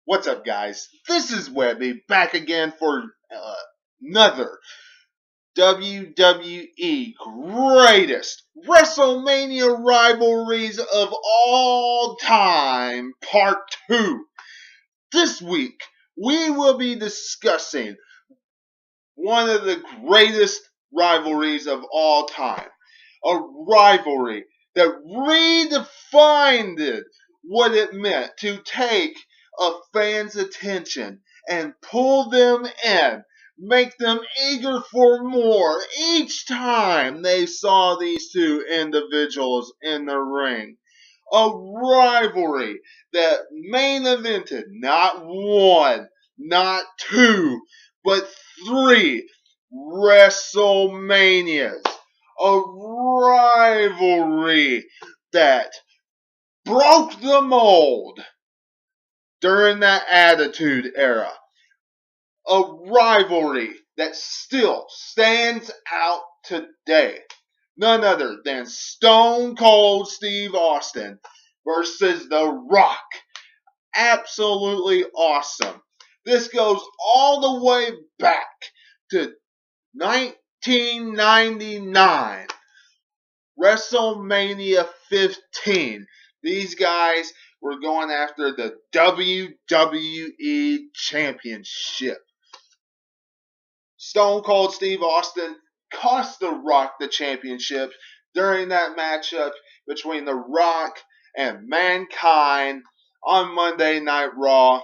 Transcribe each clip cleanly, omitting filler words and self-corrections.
What's up, guys? This is Webby back again for another WWE greatest WrestleMania rivalries of all time, part 2. This week, we will be discussing one of the greatest rivalries of all time. A rivalry that redefined what it meant to take a fan's attention and pull them in, make them eager for more each time they saw these two individuals in the ring. A rivalry that main evented not one, not two, but 3 WrestleManias. A rivalry that broke the mold during that Attitude Era. A rivalry that still stands out today. None other than Stone Cold Steve Austin versus The Rock. Absolutely awesome. This goes all the way back to 1999. WrestleMania 15. These guys were going after the WWE Championship. Stone Cold Steve Austin cost The Rock the championship during that matchup between The Rock and Mankind on Monday Night Raw.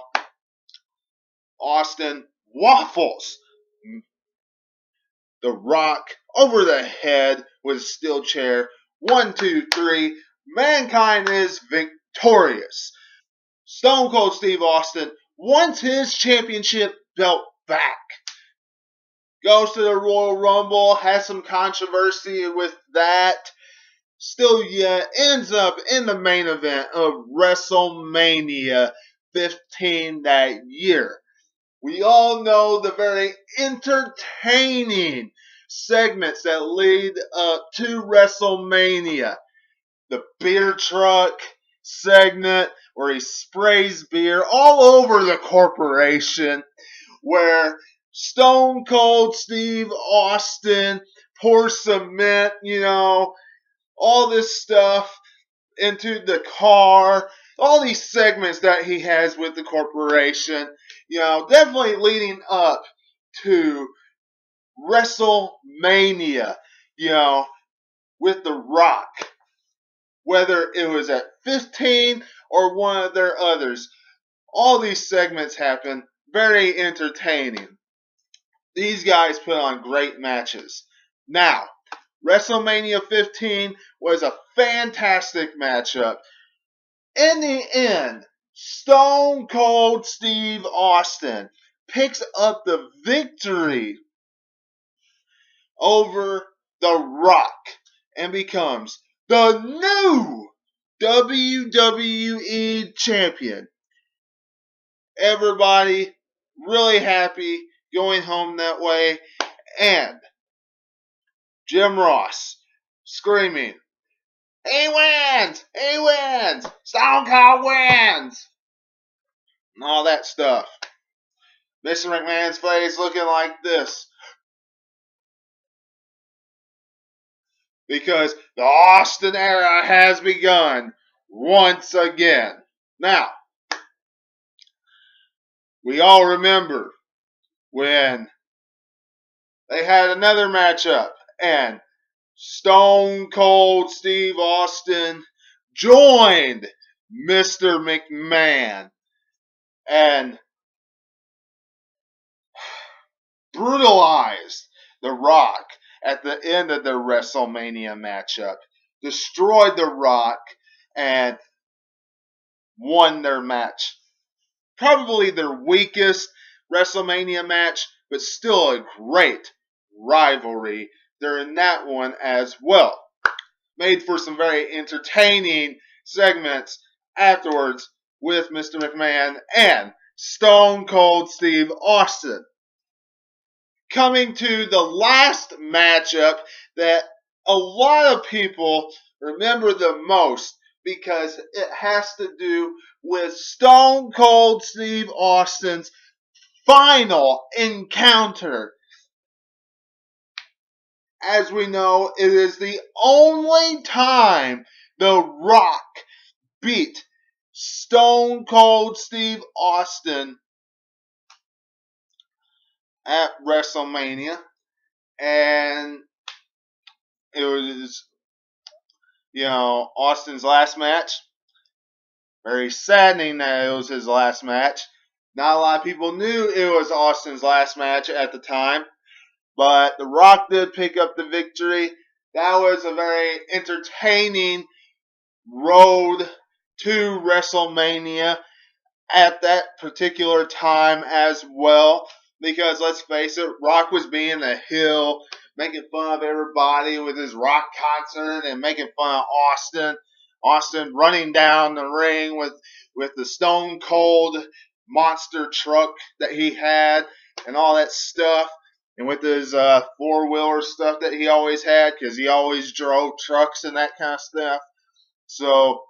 Austin waffles The Rock over the head with a steel chair. 1, 2, 3. Mankind is victorious. Stone Cold Steve Austin wants his championship belt back. Goes to the Royal Rumble, has some controversy with that. Still yet ends up in the main event of WrestleMania 15 that year. We all know the very entertaining segments that lead up to WrestleMania. The beer truck segment where he sprays beer all over the corporation, where Stone Cold Steve Austin pours cement, all this stuff into the car. All these segments that he has with the corporation, definitely leading up to WrestleMania, with The Rock. Whether it was at 15 or one of their others, all these segments happen. Very entertaining. These guys put on great matches. Now, WrestleMania 15 was a fantastic matchup. In the end, Stone Cold Steve Austin picks up the victory over The Rock and becomes the new WWE Champion. Everybody really happy going home that way. And Jim Ross screaming, "He wins! He wins! Stone Cold wins!" And all that stuff. Mr. McMahon's face looking like this. Because the Austin era has begun once again. Now, we all remember when they had another matchup and Stone Cold Steve Austin joined Mr. McMahon and brutalized The Rock at the end of their WrestleMania matchup. Destroyed The Rock and won their match. Probably their weakest WrestleMania match, but still a great rivalry during that one as well. Made for some very entertaining segments afterwards with Mr. McMahon and Stone Cold Steve Austin. Coming to the last matchup that a lot of people remember the most because it has to do with Stone Cold Steve Austin's final encounter. As we know, it is the only time The Rock beat Stone Cold Steve Austin at WrestleMania. And it was, Austin's last match. Very saddening that it was his last match. Not a lot of people knew it was Austin's last match at the time. But The Rock did pick up the victory. That was a very entertaining road to WrestleMania at that particular time as well. Because let's face it, Rock was being a heel, making fun of everybody with his Rock concert and making fun of Austin. Austin running down the ring with the Stone Cold monster truck that he had and all that stuff. And with his four-wheeler stuff that he always had, because he always drove trucks and that kind of stuff. So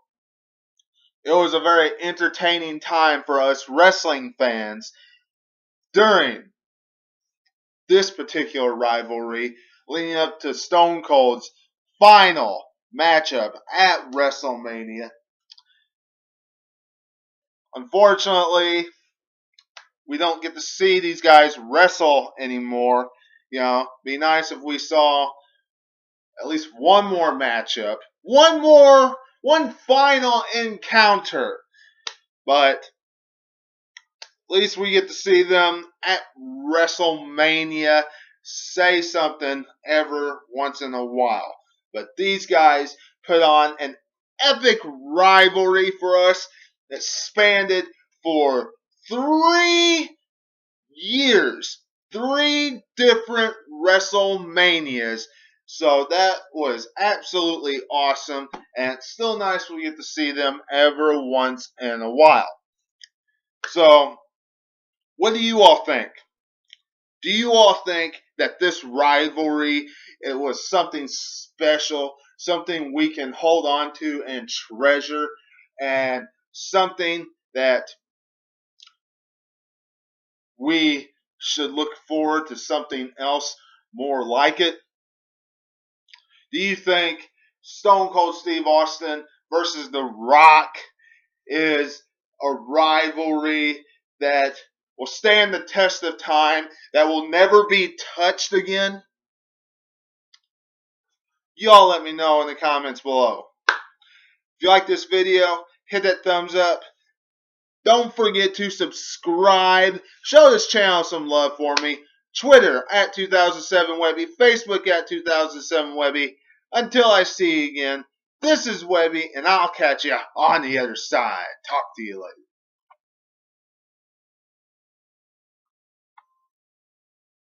it was a very entertaining time for us wrestling fans during this particular rivalry, leading up to Stone Cold's final matchup at WrestleMania. Unfortunately, we don't get to see these guys wrestle anymore. Be nice if we saw at least one more matchup, one final encounter. But at least we get to see them at WrestleMania say something every once in a while. But these guys put on an epic rivalry for us that spanned for 3 years. 3 different WrestleManias. So that was absolutely awesome. And it's still nice we get to see them every once in a while. So, what do you all think? Do you all think that this rivalry, it was something special, something we can hold on to and treasure, and something that we should look forward to something else more like it? Do you think Stone Cold Steve Austin versus The Rock is a rivalry that will stand the test of time, that will never be touched again? Y'all let me know in the comments below. If you like this video, hit that thumbs up. Don't forget to subscribe. Show this channel some love for me. Twitter at 2007Webby. Facebook at 2007Webby. Until I see you again, this is Webby, and I'll catch you on the other side. Talk to you later.